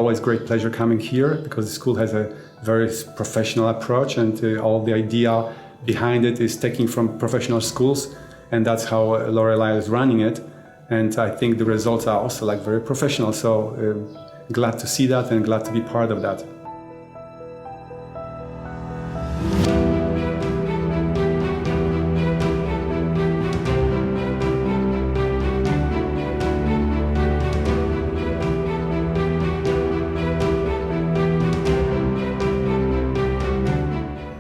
always great pleasure coming here because the school has a very professional approach, and all the idea behind it is taking from professional schools, and that's how Lorelei is running it. And I think the results are also like very professional. So glad to see that and glad to be part of that.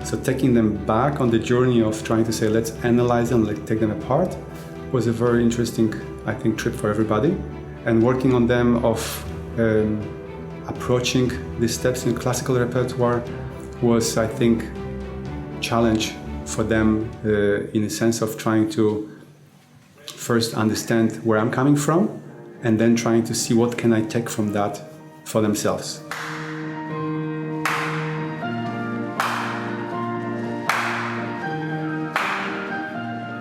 So taking them back on the journey of trying to say, let's analyze them, let's take them apart, was a very interesting, I think, trip for everybody. And working on them of approaching the steps in classical repertoire was, I think, challenge for them in a sense of trying to first understand where I'm coming from and then trying to see what can I take from that for themselves.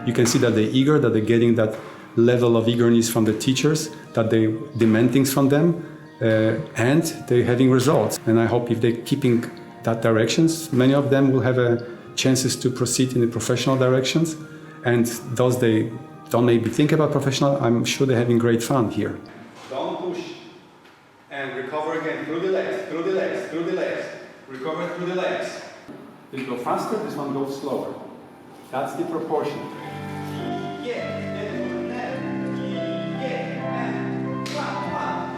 You can see that they're eager, that they're getting that level of eagerness from the teachers, that they demand things from them, and they're having results. And I hope if they're keeping that directions, many of them will have chances to proceed in the professional directions. And those they don't maybe think about professional, I'm sure they're having great fun here. Don't push. And recover again through the legs, through the legs, through the legs. Recover through the legs. This go faster, this one goes slower. That's the proportion.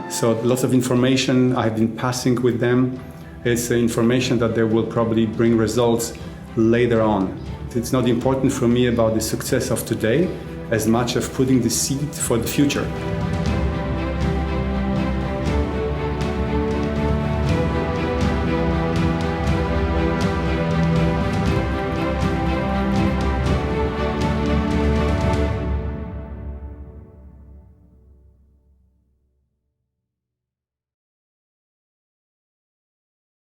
So lots of information I've been passing with them. It's information that they will probably bring results later on. It's not important for me about the success of today as much as putting the seed for the future.